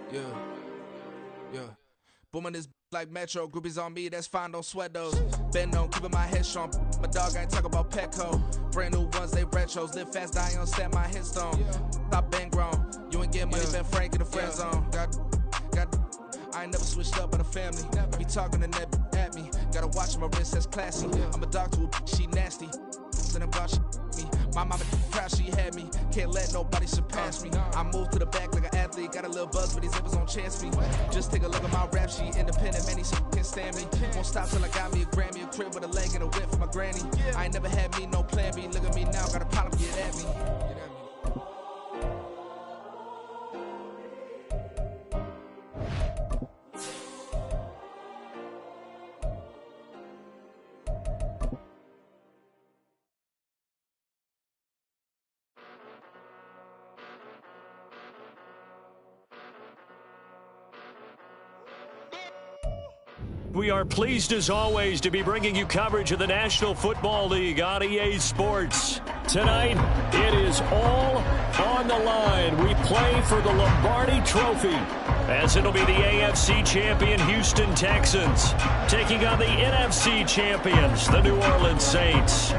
Yeah, yeah. Booming this like Metro, groupies on me, that's fine, don't sweat those. Bend on, keeping my head strong. My dog ain't talk about Petco. Brand new ones, they retros. Live fast, die on set, my headstone. Stop been grown. You ain't getting money, been Frank in the friend zone. I ain't never switched up on the family. Be talking to that at me. Gotta watch my wrist, that's classy. I'm a dog to a she nasty. And I'm glad she me. My mama proud she had me. Can't let nobody surpass me. I move to the back like an athlete. Got a little buzz, but these zippers don't chance me. Just take a look at my rap sheet. Independent, man, these can't stand me. Won't stop till I got me a Grammy, a crib with a leg and a whip for my granny. I ain't never had me no plan B. Look at me now, got a problem, get at me. We are pleased as always to be bringing you coverage of the National Football League on EA Sports. Tonight, it is all on the line. We play for the Lombardi Trophy, as it'll be the AFC champion Houston Texans taking on the NFC champions, the New Orleans Saints.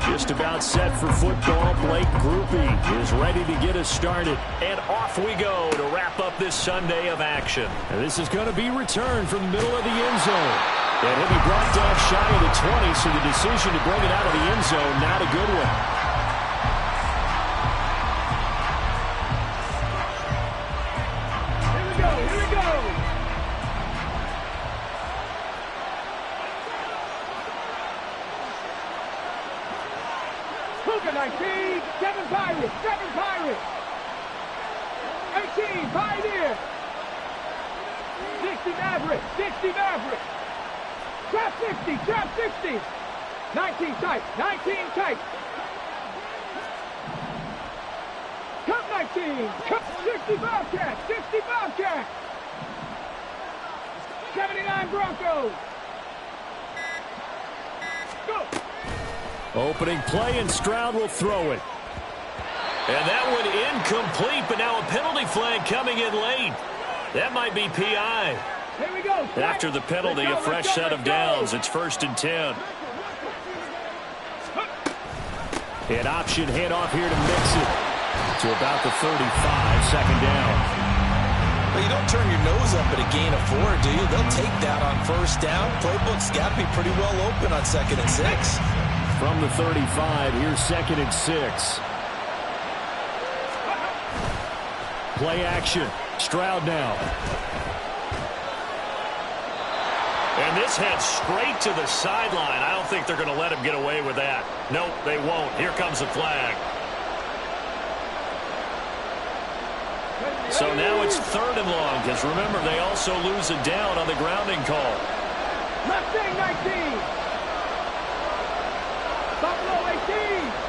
Just about set for football. Blake Groupie is ready to get us started. And off we go to wrap up this Sunday of action. And this is going to be returned from the middle of the end zone. And he'll be brought down shy of the 20, so the decision to bring it out of the end zone, not a good one. Here we go. Luka 19, 7 Pirates, 18 Pioneer, 60 Mavericks, trap 60, 19 tight, Cup 19, Cup 60 Bobcats, 79 Broncos, go! Opening play, and Stroud will throw it. And that one incomplete, but now a penalty flag coming in late. That might be PI. Here we go. After the penalty, a fresh set of downs. It's 1st and 10. An option handoff here to mix it to about the 35, second down. Well, you don't turn your nose up at a gain of 4, do you? They'll take that on 1st down. Playbook's got to be pretty well open on 2nd and 6. From the 35, here's 2nd and 6. Play action. Stroud now. And this heads straight to the sideline. I don't think they're going to let him get away with that. Nope, they won't. Here comes the flag. So now it's 3rd and long, because remember, they also lose a down on the grounding call. Left wing 19. Buffalo 18.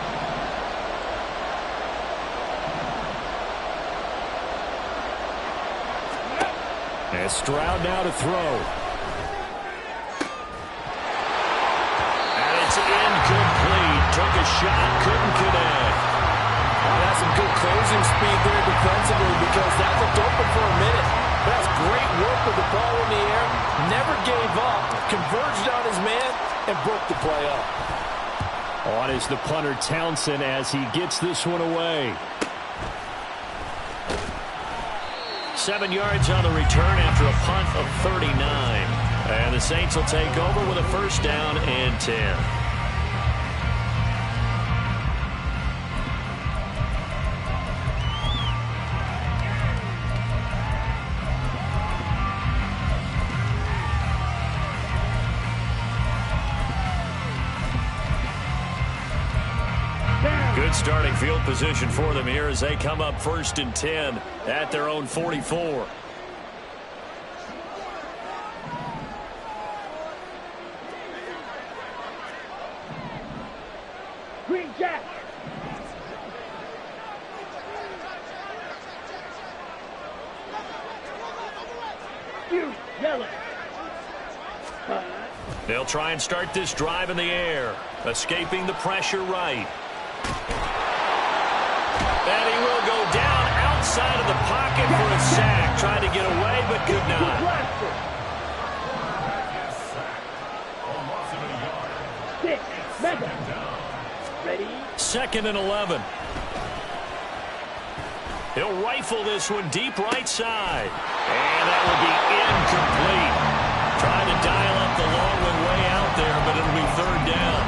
And Stroud now to throw. And it's incomplete. Took a shot, couldn't connect. Oh, that's some good closing speed there defensively, because that looked open for a minute. That's great work with the ball in the air. Never gave up. Converged on his man and broke the play up. On is the punter Townsend as he gets this one away. 7 yards on the return after a punt of 39. And the Saints will take over with a 1st down and 10. Good starting field position for them here as they come up 1st and 10 at their own 44. Green Jack. Yellow. They'll try and start this drive in the air. Escaping the pressure right. And he will go down inside of the pocket for a sack. Tried to get away, but could not. Ready? 2nd and 11. He'll rifle this one deep right side. And that will be incomplete. Trying to dial up the long one way out there, but it'll be 3rd down.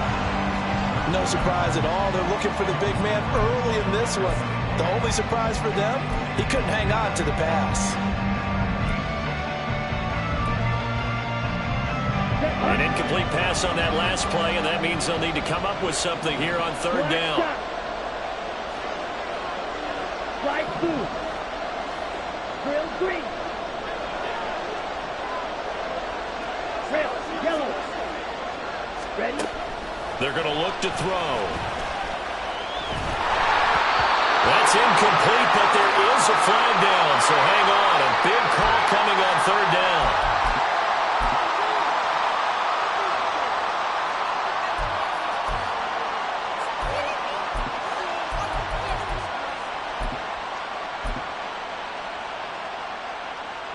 No surprise at all. They're looking for the big man early in this one. The only surprise for them, he couldn't hang on to the pass. An incomplete pass on that last play, and that means they'll need to come up with something here on 3rd down. Strike 2. Drill 3. Trail yellow. Ready? They're going to look to throw. That's incomplete, but there is a flag down, so hang on. A big call coming on 3rd down.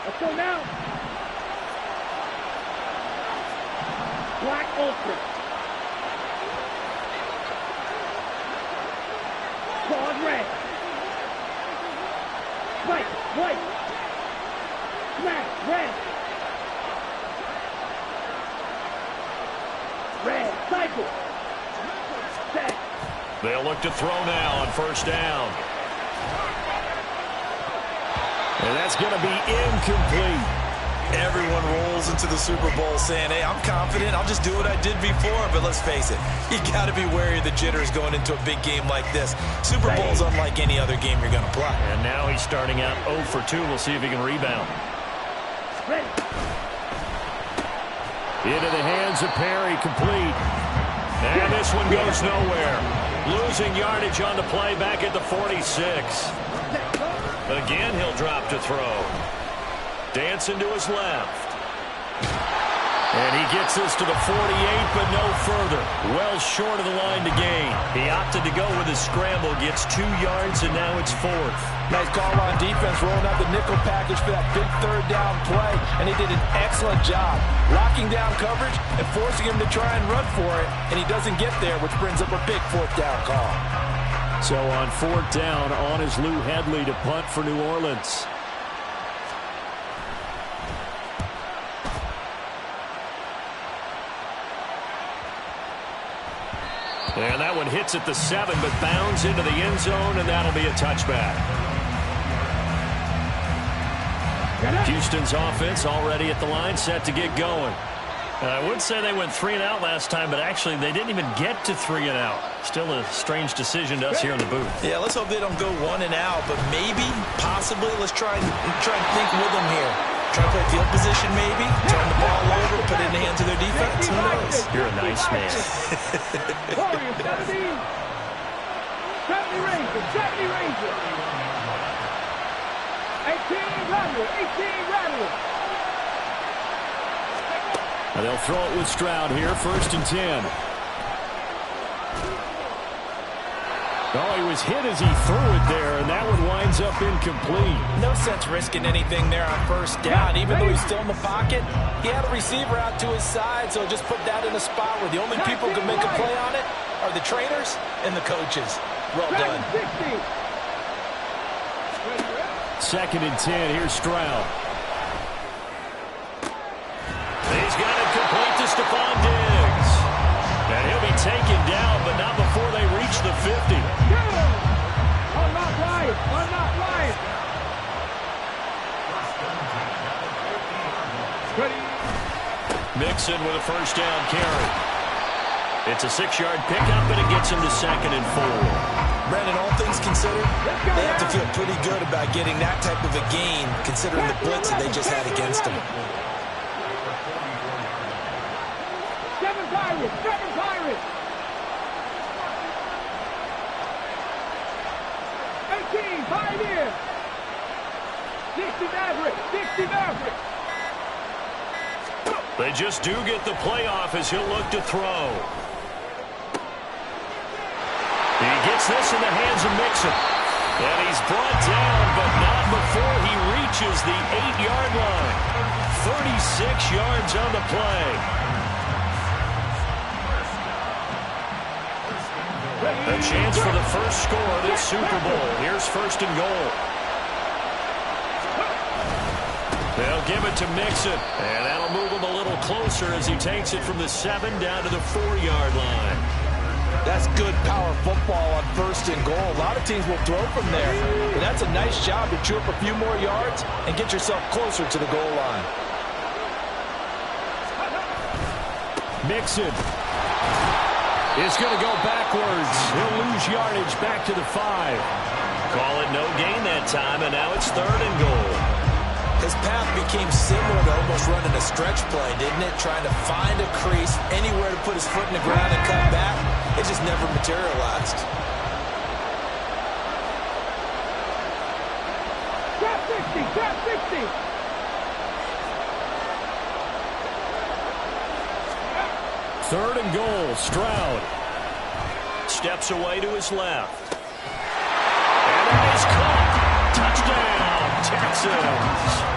Let's go now. Black Ultra. Quad red. White. Smash red. Red cycle. Set. They'll look to throw now on 1st down. And that's going to be incomplete. Everyone rolls into the Super Bowl saying, hey, I'm confident. I'll just do what I did before. But let's face it, you got to be wary of the jitters going into a big game like this. Super Bowl's unlike any other game you're going to play. And now he's starting out 0 for 2. We'll see if he can rebound. Ready. Into the hands of Perry, complete. And this one goes nowhere. Losing yardage on the play back at the 46. Again, he'll drop to throw. Dancing to his left. And he gets this to the 48, but no further. Well short of the line to gain. He opted to go with his scramble, gets 2 yards, and now it's 4th. Nice call on defense, rolling out the nickel package for that big 3rd down play, and he did an excellent job locking down coverage and forcing him to try and run for it, and he doesn't get there, which brings up a big 4th down call. So on 4th down, on is Lou Hedley to punt for New Orleans. And that one hits at the 7, but bounds into the end zone, and that'll be a touchback. Houston's offense already at the line, set to get going. I would say they went 3 and out last time, but actually they didn't even get to 3 and out. Still a strange decision to us here in the booth. Yeah, let's hope they don't go 1 and out, but maybe, possibly, let's try and think with them here. Try to play field position maybe, turn the ball over, put it in the hands of their defense. Who knows? You're a nice man. 70 Rangers. 18 Rattlers. And they'll throw it with Stroud here, 1st and 10. Oh, he was hit as he threw it there, and that one winds up incomplete. No sense risking anything there on 1st down. Even though he's still in the pocket, he had a receiver out to his side, so just put that in a spot where the only people who can make a play on it are the trainers and the coaches. Well done. 2nd and 10, here's Stroud. He's got it complete to Stephon Diggs. And he'll be taken down, but not before they reach the 50. I'm not lying. Ready. Mixon with a 1st down carry. It's a 6-yard pickup, and it gets him to 2nd and 4. Brandon, all things considered, they have to feel pretty good about getting that type of a gain, considering the blitz that they just had against them. 7 Pirates. 18 Pioneers. 60 Mavericks. They just do get the playoff as he'll look to throw. He gets this in the hands of Mixon. And he's brought down, but not before he reaches the 8-yard line. 36 yards on the play. A chance for the first score of this Super Bowl. Here's first and goal. They'll give it to Mixon, and that'll move him a little closer as he takes it from the 7 down to the 4-yard line. That's good power football on first and goal. A lot of teams will throw from there, but that's a nice job to chew up a few more yards and get yourself closer to the goal line. Mixon is going to go backwards. He'll lose yardage back to the 5. Call it no gain that time, and now it's third and goal. His path became similar to almost running a stretch play, didn't it? Trying to find a crease, anywhere to put his foot in the ground and cut back. It just never materialized. Drop 60, drop 60. Third and goal, Stroud. Steps away to his left. And it is caught. Touchdown, Texans.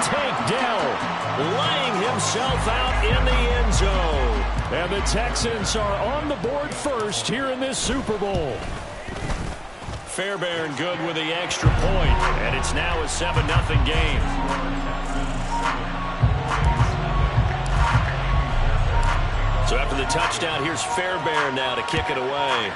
Tank Dell laying himself out in the end zone. And the Texans are on the board first here in this Super Bowl. Fairbairn good with the extra point, and it's now a 7-0 game. So after the touchdown, here's Fairbairn now to kick it away.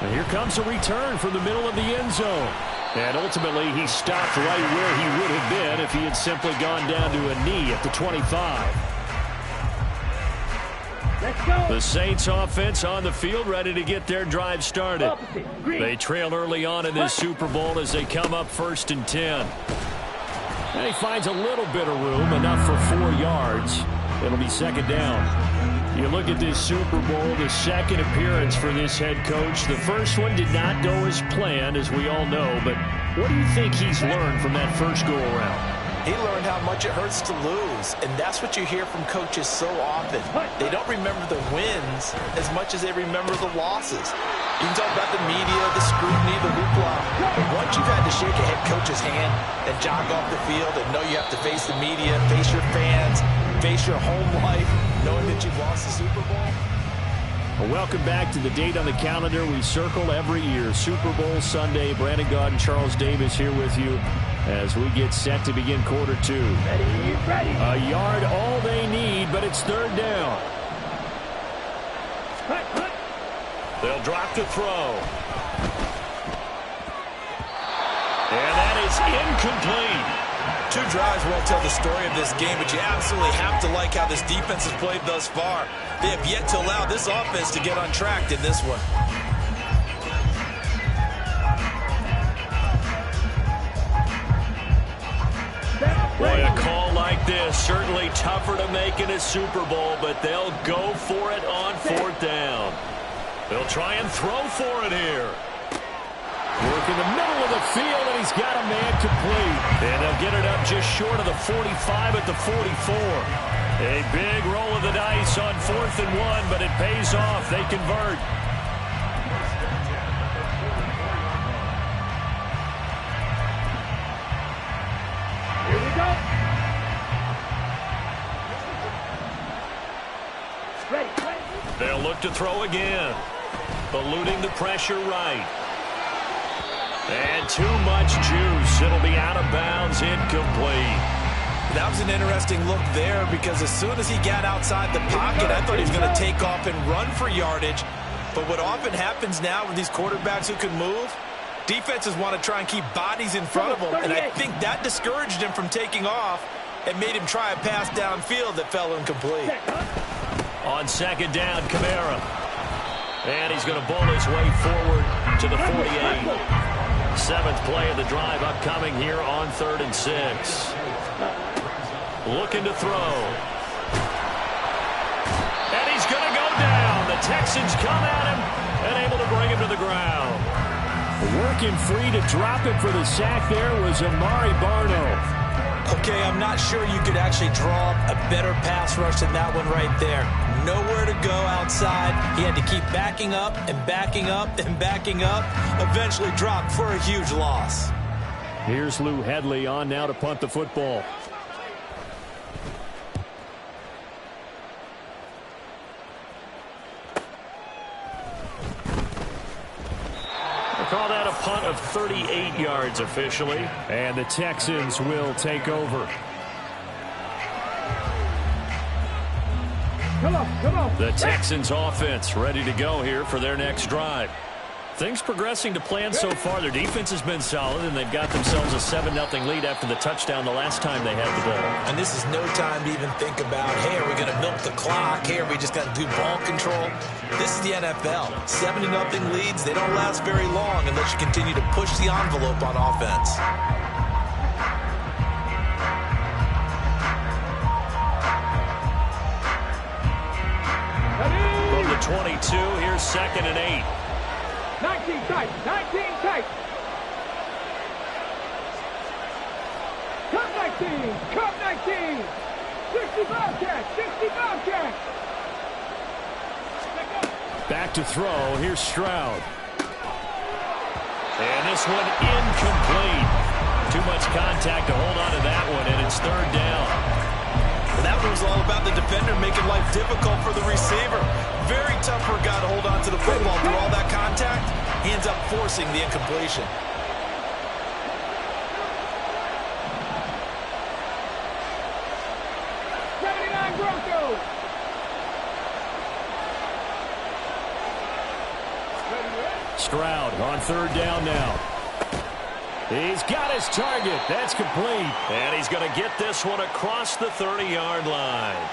And here comes a return from the middle of the end zone. And ultimately, he stopped right where he would have been if he had simply gone down to a knee at the 25. Let's go. The Saints offense on the field ready to get their drive started. They trail early on in this Super Bowl as they come up first and 10. And he finds a little bit of room, enough for 4 yards. It'll be second down. You look at this Super Bowl, the second appearance for this head coach. The first one did not go as planned, as we all know. But what do you think he's learned from that first go-around? He learned how much it hurts to lose, and that's what you hear from coaches so often. They don't remember the wins as much as they remember the losses. You can talk about the media, the scrutiny, the hoopla, but once you've had to shake a head coach's hand and jog off the field and know you have to face the media, face your fans, face your home life, knowing that you've lost the Super Bowl. Well, welcome back to the date on the calendar we circle every year, Super Bowl Sunday. Brandon Gaudin, Charles Davis here with you as we get set to begin quarter 2. Ready. A yard all they need, but it's third down. They'll drop to throw. And that is incomplete. 2 drives won't tell the story of this game, but you absolutely have to like how this defense has played thus far. They have yet to allow this offense to get on track in this one. Boy, a call like this, certainly tougher to make in a Super Bowl, but they'll go for it on fourth down. They'll try and throw for it here. Work in the middle of the field, and he's got a man complete. And they'll get it up just short of the 45 at the 44. A big roll of the dice on 4th and 1, but it pays off. They convert. Here we go. Ready. They'll look to throw again. Eluding the pressure right. And too much juice. It'll be out of bounds, incomplete. That was an interesting look there because as soon as he got outside the pocket, I thought he was going to take off and run for yardage. But what often happens now with these quarterbacks who can move, defenses want to try and keep bodies in front of them. And I think that discouraged him from taking off and made him try a pass downfield that fell incomplete. On second down, Kamara. And he's going to bowl his way forward to the 48. 7th play of the drive upcoming here on 3rd and 6. Looking to throw. And he's going to go down. The Texans come at him and able to bring him to the ground. Working free to drop it for the sack there was Amari Barno. Okay, I'm not sure you could actually draw a better pass rush than that one right there. Nowhere to go outside. He had to keep backing up and backing up and backing up. Eventually dropped for a huge loss. Here's Lou Hedley on now to punt the football. Call that a punt of 38 yards officially. And the Texans will take over. Come on. The Texans offense ready to go here for their next drive. Things progressing to plan so far. Their defense has been solid, and they've got themselves a 7-0 lead after the touchdown the last time they had the ball. And this is no time to even think about, hey, are we going to milk the clock? Hey, are we just going to do ball control? This is the NFL. 7-0 leads, they don't last very long unless you continue to push the envelope on offense. From the 22, here's 2nd and 8. 19 tight. Come 19. 65 catch. Back to throw. Here's Stroud. And this one incomplete. Too much contact to hold on to that one, and it's 3rd down. Well, that one was all about the defender making life difficult for the receiver. Very tough for a guy to hold on to the football through all that contact. He ends up forcing the incompletion. Stroud on 3rd down now. He's got his target. That's complete. And he's going to get this one across the 30-yard line.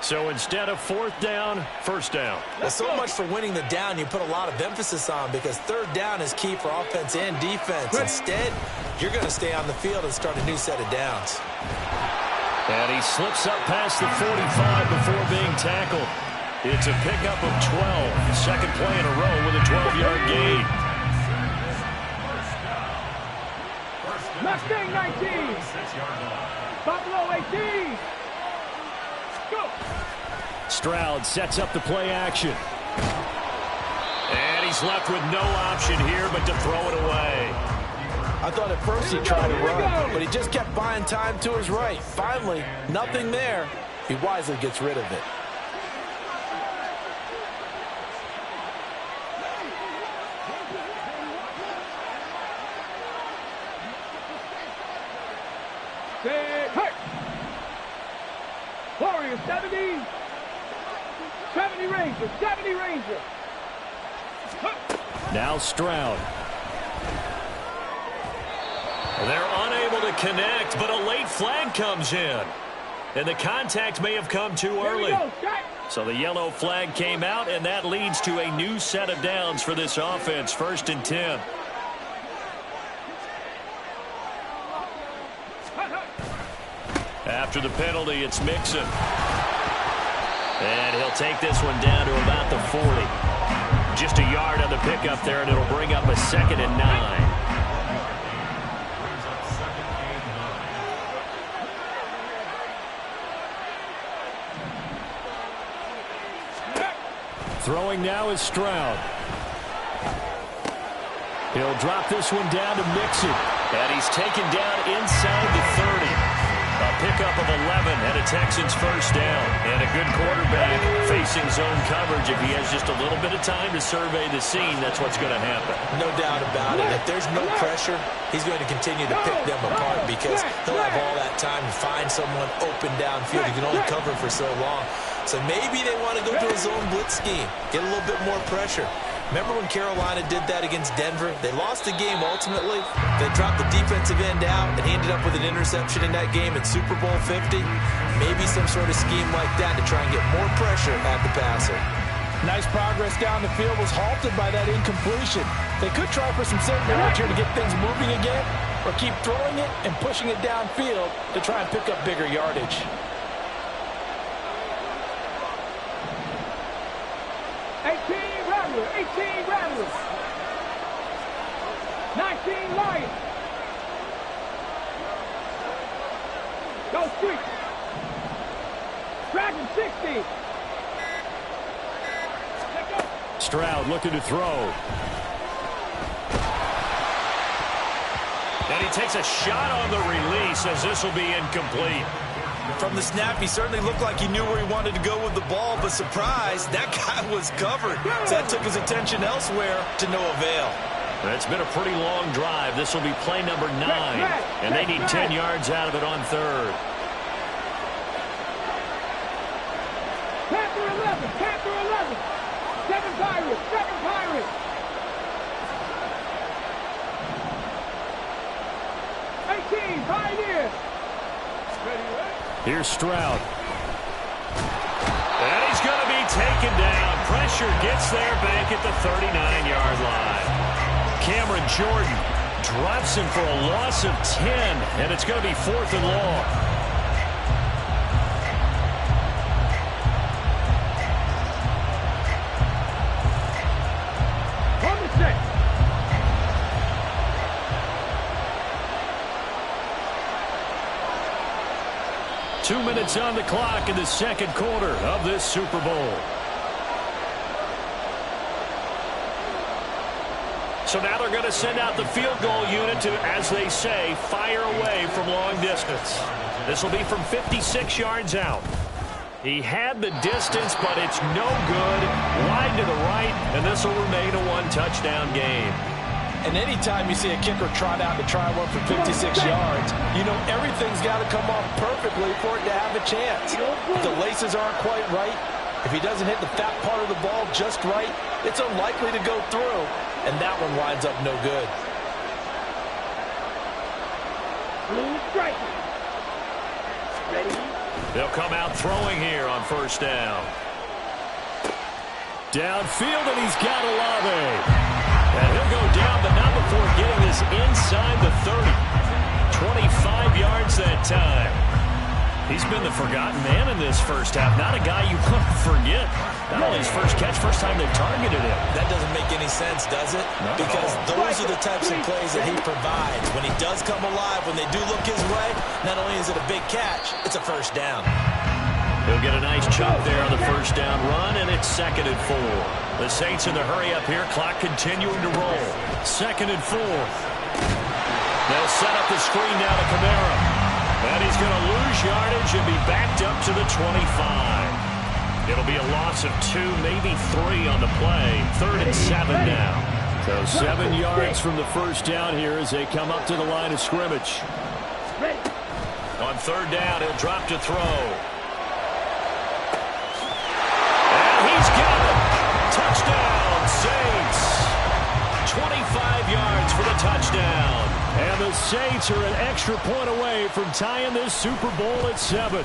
So instead of 4th down, 1st down. Well, so much for winning the down you put a lot of emphasis on, because 3rd down is key for offense and defense. Instead, you're going to stay on the field and start a new set of downs. And he slips up past the 45 before being tackled. It's a pickup of 12. Second play in a row with a 12-yard gain. Mustang 19. Buffalo 18. Go. Stroud sets up the play action. And he's left with no option here but to throw it away. I thought at first he tried to run, but he just kept buying time to his right. Finally, nothing there. He wisely gets rid of it. Warriors 70. 70 Ranger. Now Stroud. They're unable to connect, but a late flag comes in. And the contact may have come too early. So the yellow flag came out, and that leads to a new set of downs for this offense. 1st and 10. After the penalty, it's Mixon. And he'll take this one down to about the 40. Just a yard on the pickup there, and it'll bring up a 2nd and 9. Throwing now is Stroud. He'll drop this one down to Mixon. And he's taken down inside the 30. A pickup of 11 and a Texans 1st down. And a good quarterback facing zone coverage. If he has just a little bit of time to survey the scene, that's what's going to happen. No doubt about it. If there's no pressure, he's going to continue to pick them apart, because he'll have all that time to find someone open downfield. He can only cover for so long. So maybe they want to go to a zone blitz scheme, get a little bit more pressure. Remember when Carolina did that against Denver? They lost the game ultimately. They dropped the defensive end out, and he ended up with an interception in that game in Super Bowl 50. Maybe some sort of scheme like that to try and get more pressure at the passer. Nice progress down the field was halted by that incompletion. They could try for some certain yards here to get things moving again, or keep throwing it and pushing it downfield to try and pick up bigger yardage. 18 Rattlers. 19 Lions. Go Street. Dragon 60. Stroud looking to throw. And he takes a shot on the release as this will be incomplete. From the snap, he certainly looked like he knew where he wanted to go with the ball, but surprise, that guy was covered. So that took his attention elsewhere to no avail. It's been a pretty long drive. This will be play number 9, and they need 10 yards out of it on third. Panther 11, Panther 11. 7 Pirates, 7 Pirates. 18 Pioneers. Here's Stroud. And he's going to be taken down. Pressure gets there back at the 39-yard line. Cameron Jordan drops him for a loss of 10, and it's going to be 4th and long. On the set. 2 minutes on the clock in the second quarter of this Super Bowl. So now they're going to send out the field goal unit to, as they say, fire away from long distance. This will be from 56 yards out. He had the distance, but it's no good. Wide to the right, and this will remain a one-touchdown game. And anytime you see a kicker trot out to try one for 56 yards, you know everything's got to come off perfectly for it to have a chance. If the laces aren't quite right, if he doesn't hit the fat part of the ball just right, it's unlikely to go through, and that one winds up no good. Blue strike. Ready? They'll come out throwing here on first down. Downfield, and he's got Olave. And he'll go down, but not before getting this inside the 30. 25 yards that time. He's been the forgotten man in this first half. Not a guy you want to forget. Not only his first catch, first time they've targeted him. That doesn't make any sense, does it? Because those are the types of plays that he provides. When he does come alive, when they do look his way, not only is it a big catch, it's a first down. He'll get a nice chop there on the first down run, and it's 2nd and 4. The Saints in the hurry up here, clock continuing to roll. 2nd and 4. They'll set up the screen now to Kamara. And he's going to lose yardage and be backed up to the 25. It'll be a loss of 2, maybe 3 on the play. 3rd and 7 now. So 7 yards from the first down here as they come up to the line of scrimmage. On 3rd down, he'll drop to throw. He's got it. Touchdown, Saints. 25 yards for the touchdown. And the Saints are an extra point away from tying this Super Bowl at 7.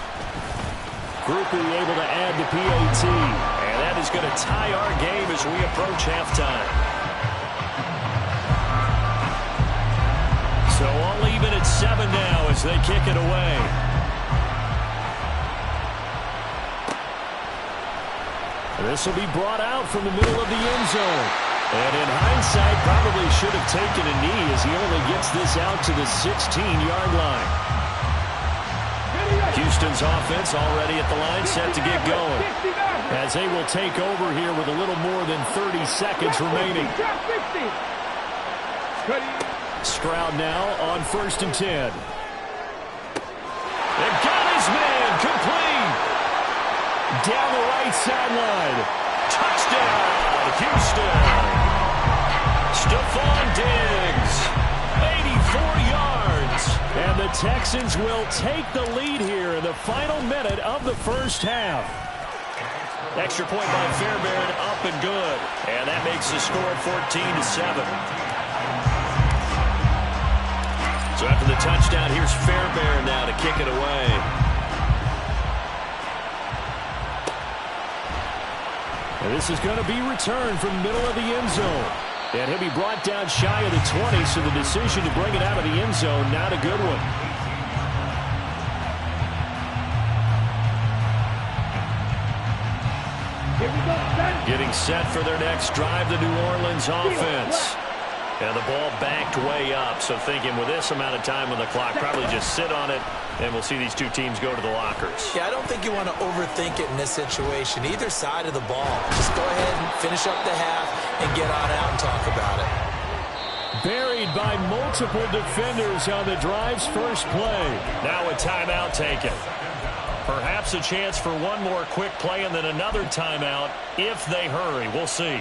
Groupie able to add the PAT. And that is going to tie our game as we approach halftime. So all even at 7 now as they kick it away. This will be brought out from the middle of the end zone. And in hindsight, probably should have taken a knee as he only gets this out to the 16-yard line. Houston's offense already at the line, set to get going. As they will take over here with a little more than 30 seconds remaining. Stroud now on 1st and 10. And got his man complete. Down the right sideline. Touchdown, Houston. Stephon Diggs, 84 yards. And the Texans will take the lead here in the final minute of the first half. Extra point by Fairbairn, up and good. And that makes the score 14-7. So after the touchdown, here's Fairbairn now to kick it away. And this is going to be returned from the middle of the end zone. And he'll be brought down shy of the 20, so the decision to bring it out of the end zone, not a good one. Here we go, Getting set for their next drive, the New Orleans offense. And the ball backed way up, so thinking with this amount of time on the clock, probably just sit on it, and we'll see these two teams go to the lockers. Yeah, I don't think you want to overthink it in this situation. Either side of the ball. Just go ahead and finish up the half and get on out and talk about it. Buried by multiple defenders on the drive's first play. Now a timeout taken. Perhaps a chance for one more quick play and then another timeout if they hurry. We'll see.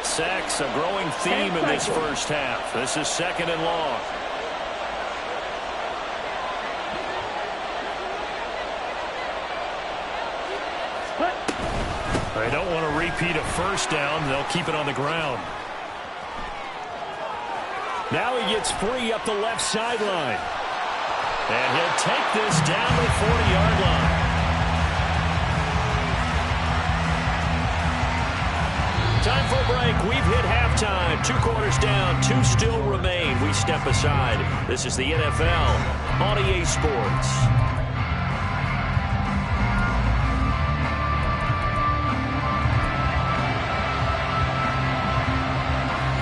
Sacks, a growing theme in this first half. This is 2nd and long. They don't want to repeat a first down. They'll keep it on the ground. Now he gets free up the left sideline. And he'll take this down to the 40-yard line. Time for a break. We've hit halftime. 2 quarters down. 2 still remain. We step aside. This is the NFL on EA Sports.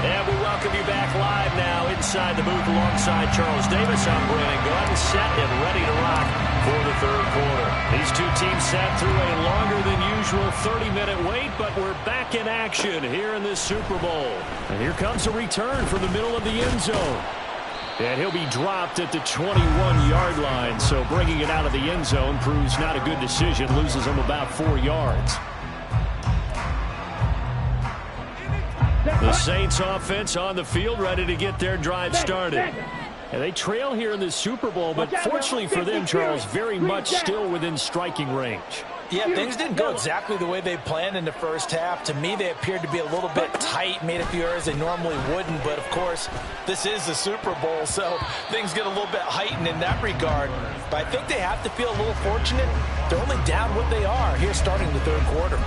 And we welcome you back live now inside the booth alongside Charles Davis. I'm Brandon Gordon, set and ready to rock for the third quarter. These two teams sat through a longer than usual 30-minute wait, but we're back in action here in this Super Bowl. And here comes a return from the middle of the end zone. And he'll be dropped at the 21-yard line, so bringing it out of the end zone proves not a good decision, loses him about 4 yards. The Saints offense on the field, ready to get their drive started. And they trail here in the Super Bowl, but fortunately for them, Charles, very much still within striking range. Yeah, things didn't go exactly the way they planned in the first half. To me, they appeared to be a little bit tight, made a few errors they normally wouldn't. But, of course, this is the Super Bowl, so things get a little bit heightened in that regard. But I think they have to feel a little fortunate. They're only down what they are here starting the third quarter.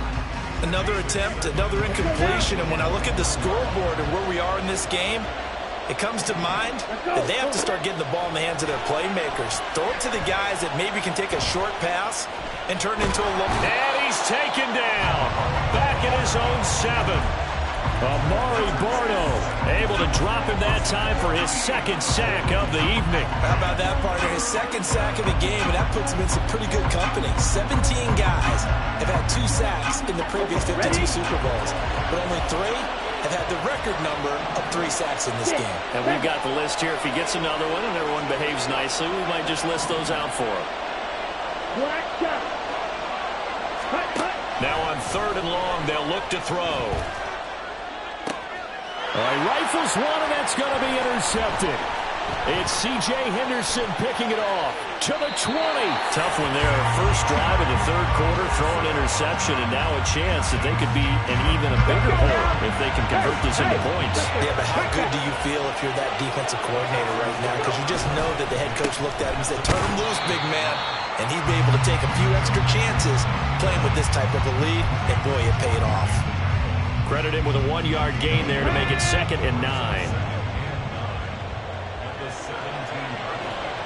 Another attempt, another incompletion, and when I look at the scoreboard and where we are in this game, it comes to mind that they have to start getting the ball in the hands of their playmakers. Throw it to the guys that maybe can take a short pass and turn it into a long. And he's taken down. Back in his own 7. Amari Barno able to drop him that time for his 2nd sack of the evening. How about that, partner? His 2nd sack of the game, and that puts him in some pretty good company. 17 guys have had 2 sacks in the previous 52 Super Bowls, but only 3 have had the record number of 3 sacks in this game. And we've got the list here. If he gets another one and everyone behaves nicely, we might just list those out for him. Now on 3rd and long, they'll look to throw. Rifles one, and that's going to be intercepted. It's C.J. Henderson picking it off to the 20. Tough one there. First drive of the third quarter, throw an interception, and now a chance that they could be in even a bigger hole if they can convert this into points. Yeah, but how good do you feel if you're that defensive coordinator right now? Because you just know that the head coach looked at him and said, turn him loose, big man. And he'd be able to take a few extra chances playing with this type of a lead, and boy, it paid off. Credit him with a 1-yard gain there to make it 2nd and 9.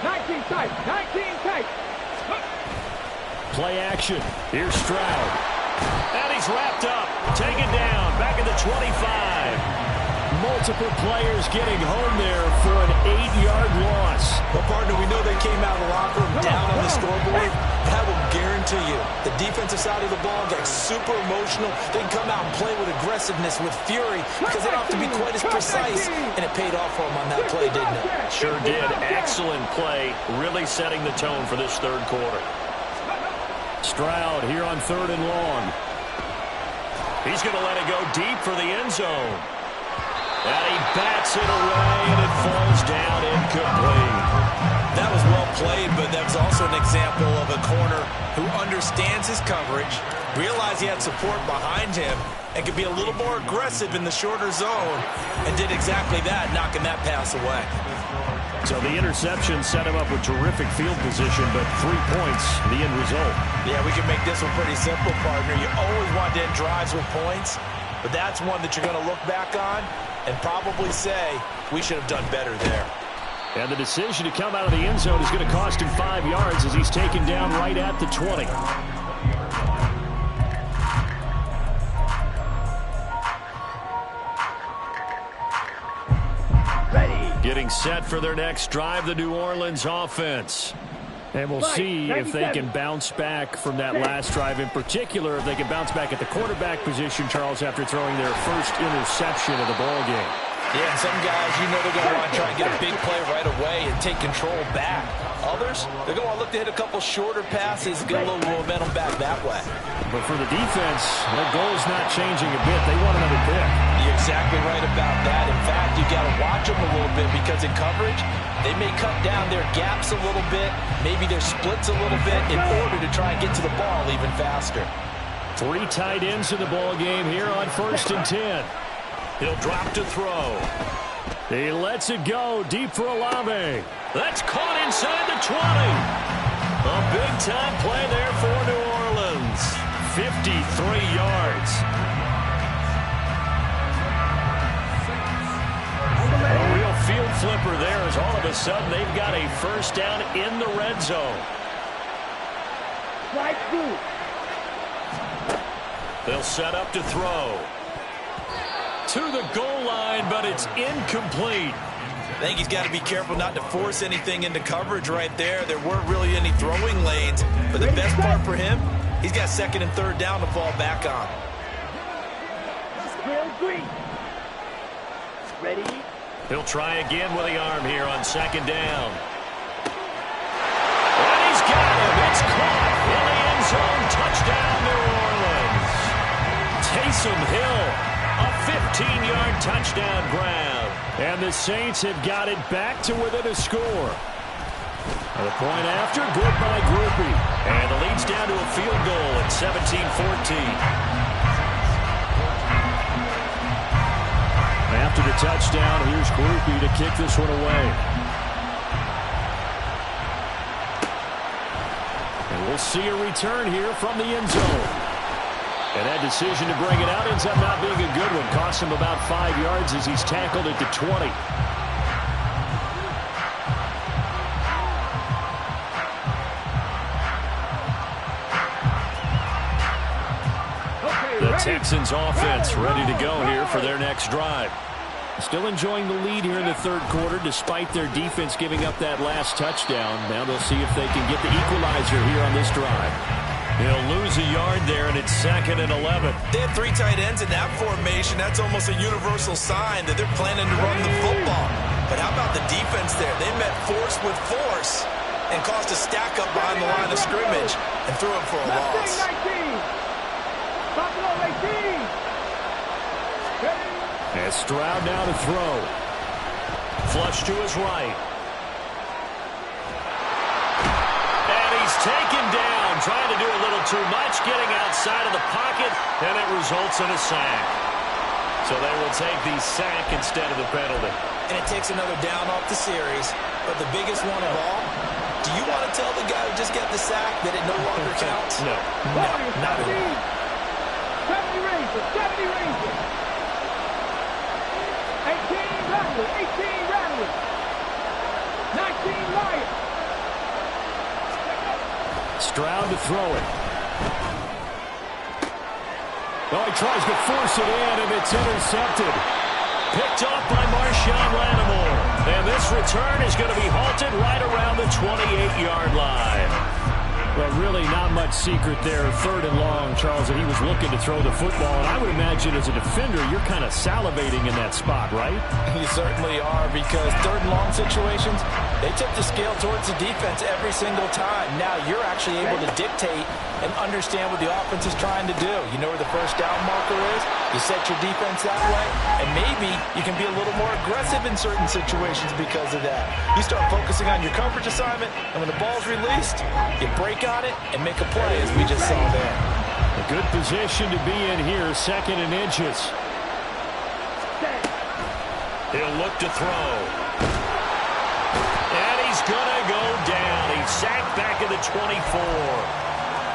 19 tight. Play action. Here's Stroud. And he's wrapped up. Taken down. Back at the 25. Multiple players getting home there for an 8-yard loss. Well, partner, we know they came out of the locker room down on the scoreboard. But I will guarantee you, the defensive side of the ball got super emotional. They can come out and play with aggressiveness, with fury, because they don't have to be quite as precise. And it paid off for them on that play, didn't it? Sure did. Excellent play, really setting the tone for this third quarter. Stroud here on 3rd and long. He's going to let it go deep for the end zone. And he bats it away, and it falls down incomplete. That was well played, but that was also an example of a corner who understands his coverage, realized he had support behind him, and could be a little more aggressive in the shorter zone, and did exactly that, knocking that pass away. So the interception set him up with terrific field position, but 3 points, the end result. Yeah, we can make this one pretty simple, partner. You always want to end drives with points, but that's one that you're going to look back on and probably say, we should have done better there. And the decision to come out of the end zone is going to cost him 5 yards as he's taken down right at the 20. Getting set for their next drive, the New Orleans offense. And we'll see if they can bounce back from that last drive. In particular, if they can bounce back at the quarterback position, Charles, after throwing their first interception of the ball game. Yeah, and some guys, they're going to want to try and get a big play right away and take control back. Others, they're going to want to look to hit a couple shorter passes, get a little momentum back that way. But for the defense, their goal is not changing a bit. They want another pick. You're exactly right about that. In fact, you got to watch them a little bit because in coverage, they may cut down their gaps a little bit, maybe their splits a little bit in order to try and get to the ball even faster. 3 tight ends in the ball game here on 1st and 10. He'll drop to throw. He lets it go deep for Olave. That's caught inside the 20. A big-time play there for New Orleans. 53 yards. A real field flipper there as all of a sudden they've got a first down in the red zone. Strike 2. They'll set up to throw. To the goal line, but it's incomplete. I think he's got to be careful not to force anything into coverage right there. There weren't really any throwing lanes, but the best part for him, he's got 2nd and 3rd down to fall back on. Ready? He'll try again with the arm here on 2nd down. And he's got him. It's caught in the end zone. Touchdown, New Orleans. Taysom Hill. A 15-yard touchdown grab. And the Saints have got it back to within a score. The point after, good by Groupie. And the lead's down to a field goal at 17-14. After the touchdown, here's Groupie to kick this one away. And we'll see a return here from the end zone. And that decision to bring it out ends up not being a good one. Costs him about 5 yards as he's tackled at the 20. The Texans offense ready to go here for their next drive. Still enjoying the lead here in the 3rd quarter despite their defense giving up that last touchdown. Now they'll see if they can get the equalizer here on this drive. He'll lose a yard there, and it's 2nd and 11. They had 3 tight ends in that formation. That's almost a universal sign that they're planning to run the football. But how about the defense there? They met force with force and caused a stack up behind the line of scrimmage and threw it for a loss. And Stroud now to throw. Flush to his right. And he's taken down, trying to do a little too much, getting outside of the pocket, and it results in a sack. So they will take the sack instead of the penalty. And it takes another down off the series. But the biggest one of all, do you want to tell the guy who just got the sack that it no longer counts? No. No, not at all. 70 Rangers, 70 Rangers. 18 Rattlers, 18 Rattlers. 19 Lions. Stroud to throw it. Oh, he tries to force it in, and it's intercepted. Picked off by Marshawn Lattimore. And this return is going to be halted right around the 28-yard line. But really not much secret there. 3rd and long, Charles, that he was looking to throw the football. And I would imagine as a defender, you're kind of salivating in that spot, right? You certainly are, because 3rd and long situations, they tip the scale towards the defense every single time. Now you're actually able to dictate and understand what the offense is trying to do. You know where the first down marker is. You set your defense that way, and maybe you can be a little more aggressive in certain situations because of that. You start focusing on your coverage assignment, and when the ball's released, you break on it and make a play, as we just saw there. A good position to be in here, 2nd and inches. He'll look to throw. And he's going to go down. He's sacked back at the 24.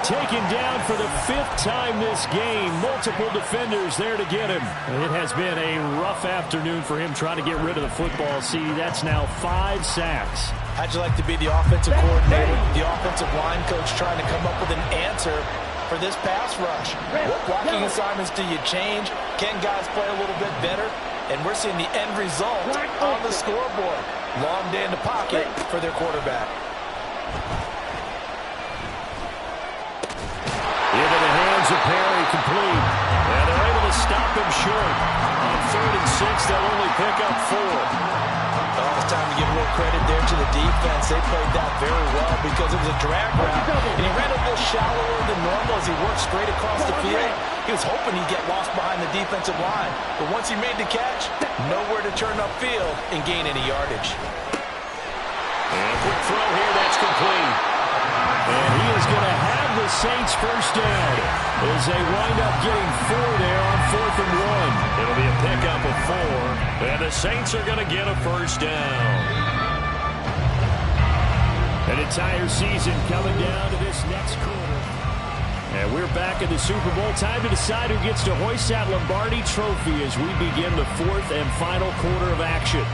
Taken down for the 5th time this game. Multiple defenders there to get him. It has been a rough afternoon for him trying to get rid of the football. See, that's now 5 sacks. How'd you like to be the offensive coordinator, the offensive line coach, trying to come up with an answer for this pass rush? What blocking assignments do you change? Can guys play a little bit better? and we're seeing the end result on the scoreboard. Long day in the pocket for their quarterback. Into the hands of Perry, complete. And they're able to stop him short. On 3rd and 6, they'll only pick up 4. Oh, it's time to give a little credit there to the defense. They played that very well because it was a drag route, and he ran a little shallower than normal as he worked straight across the field. He was hoping he'd get lost behind the defensive line, but once he made the catch, nowhere to turn upfield and gain any yardage. And a quick throw here, that's complete. And he is going to have the Saints first down as they wind up getting 4 there on 4th and 1. It'll be a pickup of 4, and the Saints are going to get a first down. An entire season coming down to this next quarter. And we're back in the Super Bowl. Time to decide who gets to hoist that Lombardi trophy as we begin the 4th and final quarter of action.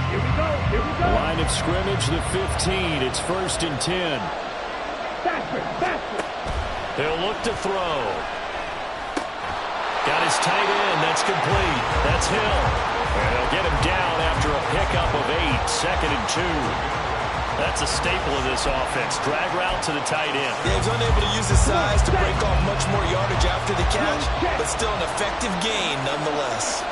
Here we go. Here we go. Line of scrimmage, the 15. It's 1st and 10. Faster, faster. He'll look to throw. Got his tight end. That's complete. That's Hill. And they'll get him down after a pickup of 8. 2nd and 2. That's a staple of this offense. Drag route to the tight end. Yeah, he's unable to use his size to break off much more yardage after the catch, but still an effective gain nonetheless.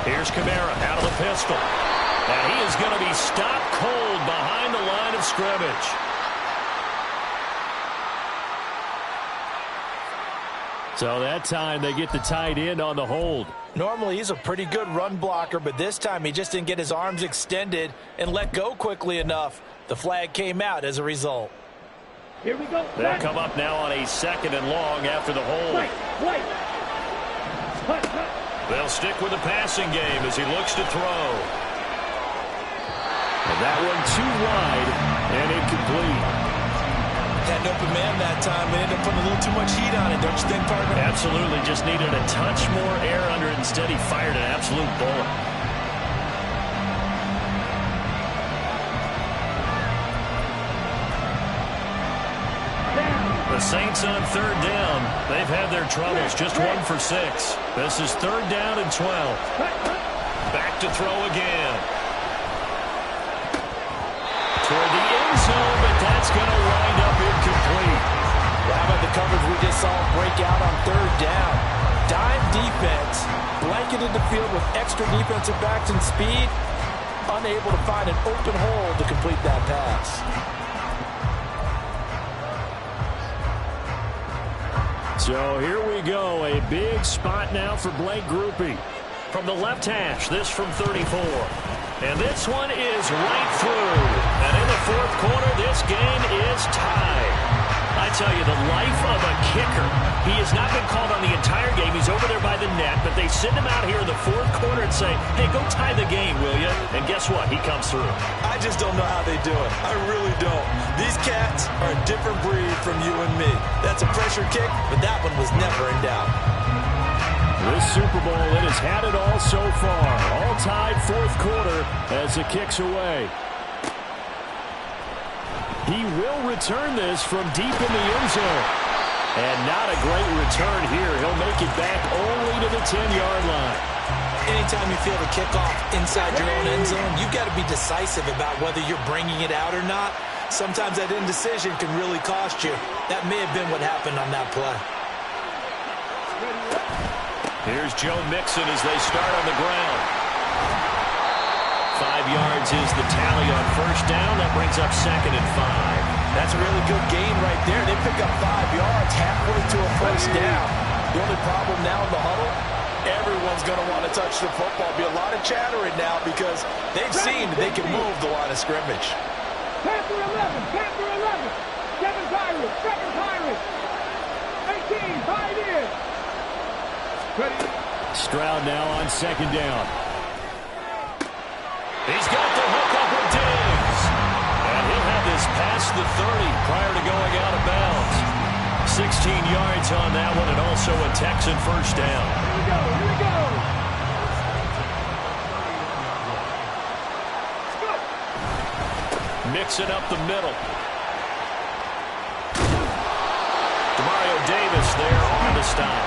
Here's Kamara out of the pistol. And he is going to be stopped cold behind the line of scrimmage. So that time they get the tight end on the hold. Normally he's a pretty good run blocker, but this time he just didn't get his arms extended and let go quickly enough. The flag came out as a result. Here we go. They'll come up now on a 2nd and long after the hold. Wait. They'll stick with the passing game as he looks to throw. And that one too wide and incomplete. Had an open man that time, but ended up putting a little too much heat on it, don't you think, partner? Absolutely. Just needed a touch more air under it. Instead, he fired an absolute bullet. The Saints on 3rd down. They've had their troubles. Just 1 for 6. This is 3rd down and 12. Back to throw again. Toward the end zone, but that's going to wind up incomplete. Well, how about the coverage we just saw break out on 3rd down? Dime defense, blanketed the field with extra defensive backs and speed, unable to find an open hole to complete that pass. So here we go, a big spot now for Blake Groupie. From the left hash, this from 34. And this one is right through. And in the 4th quarter, this game is tied. I tell you, the life of a kicker. He has not been called on the entire game. He's over there by the net, but they send him out here in the 4th quarter and say, hey, go tie the game, will you? And guess what? He comes through. I just don't know how they do it. I really don't. These cats are a different breed from you and me. That's a pressure kick, but that one was never in doubt. This Super Bowl, it has had it all so far. All tied 4th quarter as it kicks away. He will return this from deep in the end zone. And not a great return here. He'll make it back only to the 10-yard line. Anytime you feel the kickoff inside your own end zone, you've got to be decisive about whether you're bringing it out or not. Sometimes that indecision can really cost you. That may have been what happened on that play. Here's Joe Mixon as they start on the ground. 5 yards is the tally on 1st down. That brings up 2nd and 5. That's a really good gain right there. They pick up 5 yards halfway to a 1st down. The only problem now in the huddle, everyone's going to want to touch the football. Be a lot of chattering now because they've seen they can move the line of scrimmage. Panther 11, Panther 11. 7 Pirates, 7 Pirates. 18, tied in. Stroud now on 2nd down. He's got the hook up with Diggs. And he'll have this past the 30 prior to going out of bounds. 16 yards on that one, and also a Texan 1st down. Here we go, here we go. Mixing up the middle. Demario Davis there on the stop.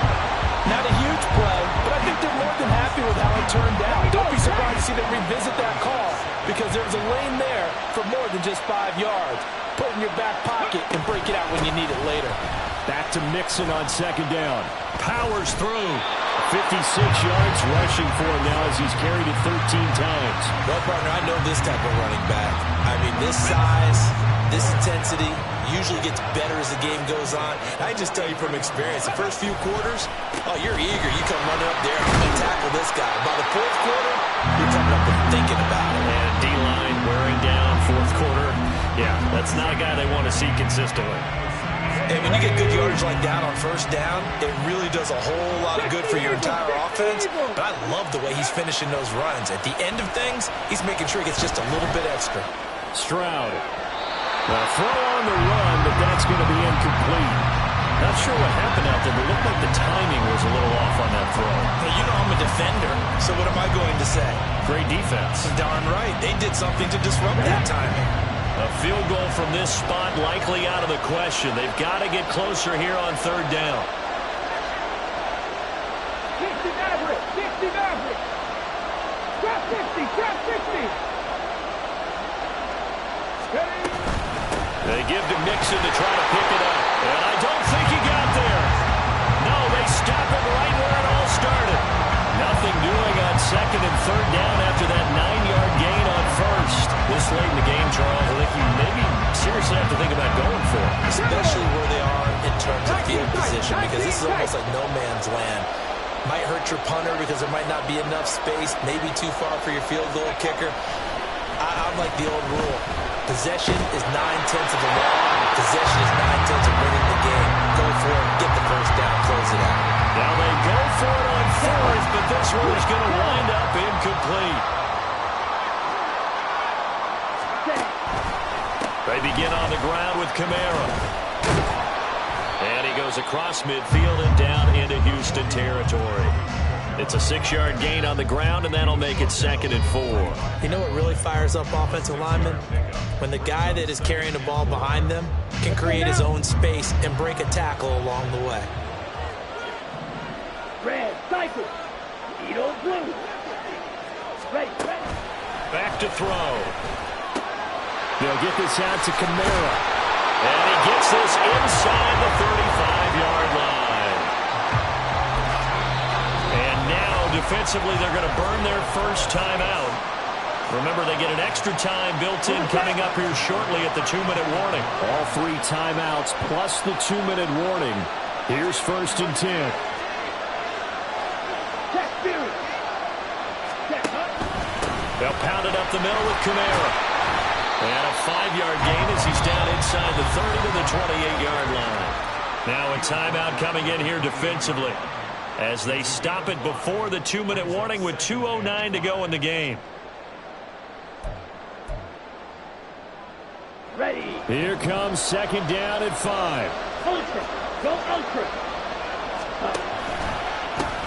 see them revisit that call because there's a lane there for more than just 5 yards. Put it in your back pocket and break it out when you need it later. Back to Mixon on second down. Powers through. 56 yards rushing for him now as he's carried it 13 times. Well, partner, I know this type of running back. I mean, this size, this intensity usually gets better as the game goes on. I just tell you from experience, the first few quarters, oh, you're eager. You come running up there and tackle this guy. By the fourth quarter, you're coming up and thinking about it. And D-line wearing down fourth quarter. Yeah, that's not a guy they want to see consistently. And when you get good yardage like that on first down, it really does a whole lot of good for your entire offense. But I love the way he's finishing those runs. At the end of things, he's making sure he gets just a little bit extra. Stroud. Now throw on the run, but that's going to be incomplete. Not sure what happened out there, but it looked like the timing was a little off on that throw. Hey, you know I'm a defender, so what am I going to say? Great defense. Darn right. They did something to disrupt that timing. A field goal from this spot likely out of the question. They've got to get closer here on third down. 60 Maverick, 60 Maverick. Trap 60, trap 60. Ready? They give to Mixon to try to pick it up. And I don't think he got there. No, they stop him right where it all started. Nothing doing on second and third down after that 9-yard gain on first. This late in the game, Charles, I think you maybe seriously have to think about going for it. Especially where they are in terms of field position, because this is almost like no man's land. Might hurt your punter because there might not be enough space, maybe too far for your field goal kicker. I'm like the old rule. Possession is 9/10 of the law. Possession is 9/10 of winning the game. Go for it, get the first down, close it out. Now they go for it on fourth, but this one is going to wind up incomplete. They begin on the ground with Kamara. And he goes across midfield and down into Houston territory. It's a 6-yard gain on the ground, and that'll make it 2nd and 4. You know what really fires up offensive linemen? When the guy that is carrying the ball behind them can create his own space and break a tackle along the way. Red, cycle. Edo blue. Ready, ready. Back to throw. They'll get this out to Kamara. And he gets this inside the 35-yard line. And now, defensively, they're going to burn their first timeout. Remember, they get an extra time built in coming up here shortly at the 2-minute warning. All 3 timeouts plus the 2-minute warning. Here's 1st and 10. Check spirit. Check up. They'll pound it up the middle with Kamara. And a 5-yard gain as he's down inside the 30 to the 28-yard line. Now a timeout coming in here defensively as they stop it before the 2-minute warning with 2:09 to go in the game. Ready. Here comes 2nd down at 5. Ultra. Go ultra.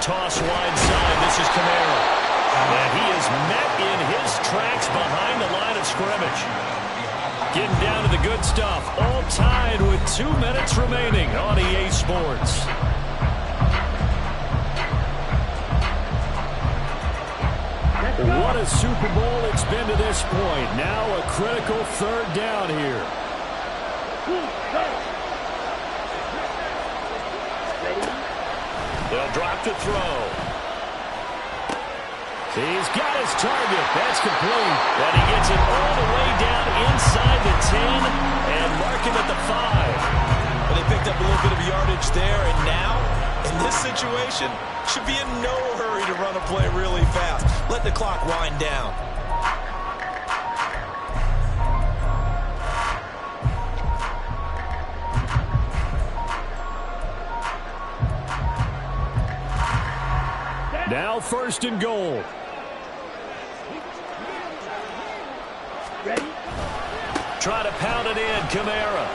Toss wide side. This is Kamara. And he is met in his tracks behind the line of scrimmage. Getting down to the good stuff. All tied with 2 minutes remaining on EA Sports. What a Super Bowl it's been to this point. Now a critical 3rd down here. They'll drop to throw. He's got his target. That's complete. And he gets it all the way down inside the 10 and mark him at the 5. Well, they picked up a little bit of yardage there, and now, in this situation, should be in no hurry to run a play really fast. Let the clock wind down. Now 1st and goal. Ready. Try to pound it in, Kamara.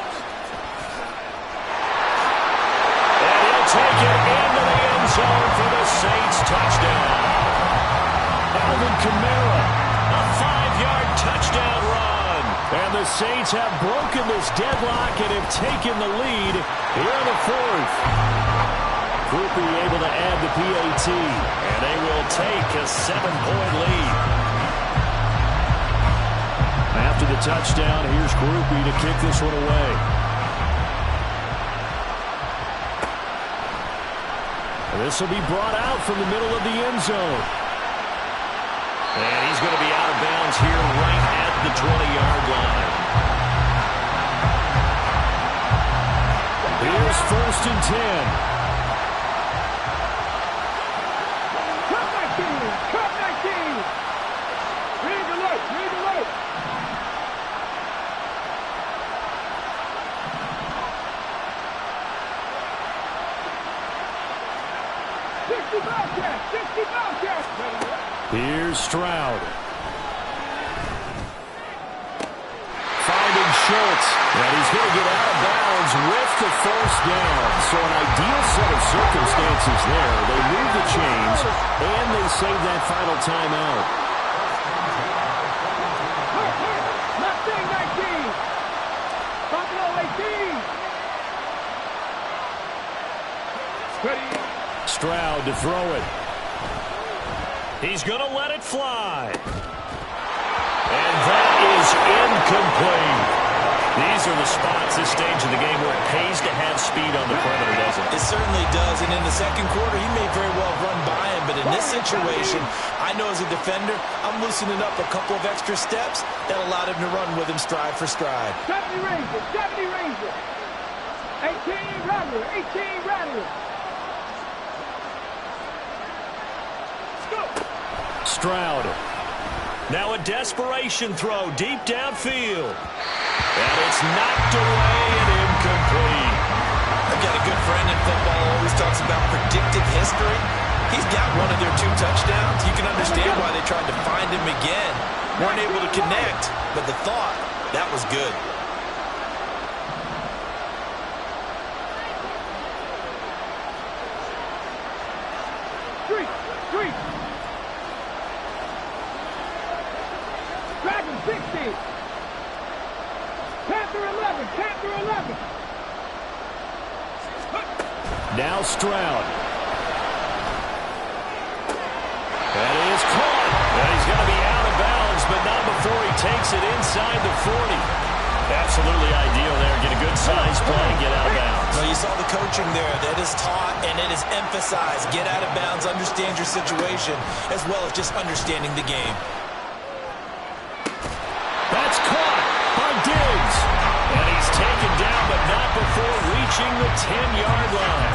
And he'll take it into the end zone for the Saints touchdown. Alvin Kamara, a 5-yard touchdown run. And the Saints have broken this deadlock and have taken the lead here in the 4th. Groupie able to add the PAT, and they will take a 7-point lead. after the touchdown. Here's Groupie to kick this one away. This will be brought out from the middle of the end zone. And he's going to be out of bounds here right at the 20-yard line. Here's 1st and 10. Cut 19! Cut 19! Read the look! Read the look! Here's Stroud. Finding Schultz. And he's going to get out of bounds with the 1st down. So an ideal set of circumstances there. They move the chains, and they save that final timeout. Mustang 19! Buffalo 18! Ready? Stroud to throw it. He's going to let it fly. And that is incomplete. These are the spots, this stage of the game, where it pays to have speed on the perimeter, doesn't it? It certainly does, and in the second quarter, he may very well run by him, but in this situation, I know as a defender, I'm loosening up a couple of extra steps that allowed him to run with him stride for stride. 70 Ranger, 70 Ranger. 18 Rattler, 18 Rattler. Stroud. Now a desperation throw deep downfield. And it's knocked away and incomplete. I've got a good friend in football who always talks about predictive history. He's got one of their 2 touchdowns. You can understand why they tried to find him again. Weren't able to connect, but the thought, that was good. Street. Dragon 60. Panther 11. Panther 11. Now Stroud. That is caught. And he's going to be out of bounds, but not before he takes it inside the 40. Absolutely ideal there. Get a good size play and get out of bounds. Well, you saw the coaching there. That is taught and it is emphasized. Get out of bounds, understand your situation, as well as just understanding the game. That's caught by Diggs. And he's taken down, but not before reaching the 10-yard line.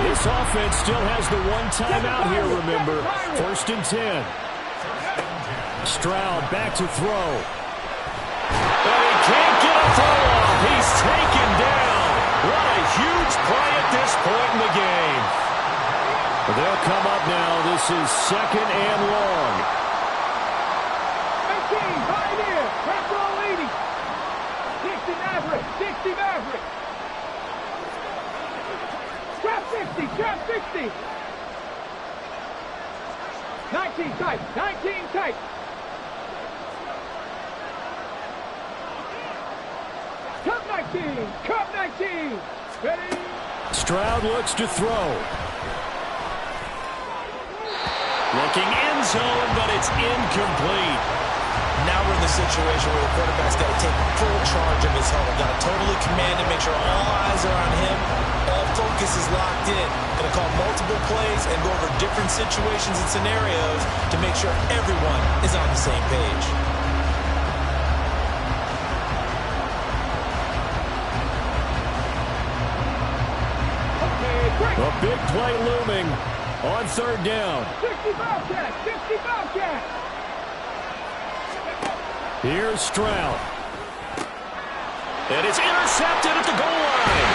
And this offense still has the 1 timeout here, remember. 1st and 10. Stroud back to throw. And he can't get a throw off. He's taken down. What a huge play at this point in the game. They'll come up now. This is 2nd and long. 18, Pioneer, Panther 80. 60 Maverick, 60 Maverick. Trap 60, trap 60. 19 tight, 19 tight. Cup 19, Cup 19. Ready? Stroud looks to throw. Looking end zone, but it's incomplete. Now we're in the situation where the quarterback's got to take full charge of his huddle. Got to totally command it, make sure all eyes are on him. All focus is locked in. Going to call multiple plays and go over different situations and scenarios to make sure everyone is on the same page. A big play looming on 3rd down. 60 Bobcat, 60 Bobcat. Here's Stroud. And it's intercepted at the goal line.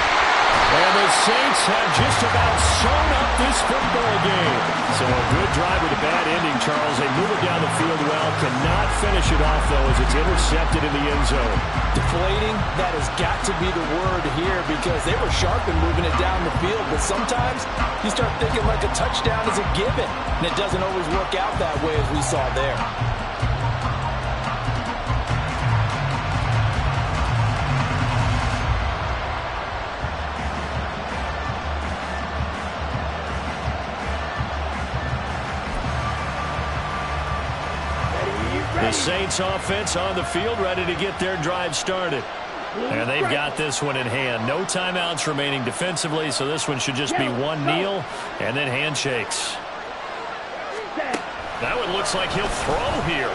And the Saints have just about sewn up this football game. So a good drive with a bad ending, Charles. They move it down the field well. Cannot finish it off, though, as it's intercepted in the end zone. Deflating, that has got to be the word here because they were sharp in moving it down the field. But sometimes you start thinking like a touchdown is a given. And it doesn't always work out that way as we saw there. The Saints offense on the field, ready to get their drive started. And they've got this one in hand. No timeouts remaining defensively, so this one should just be one kneel and then handshakes. That one looks like he'll throw here.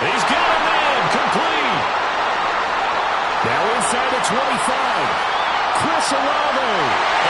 He's got a man, complete. Now inside the 25. Chris Olave.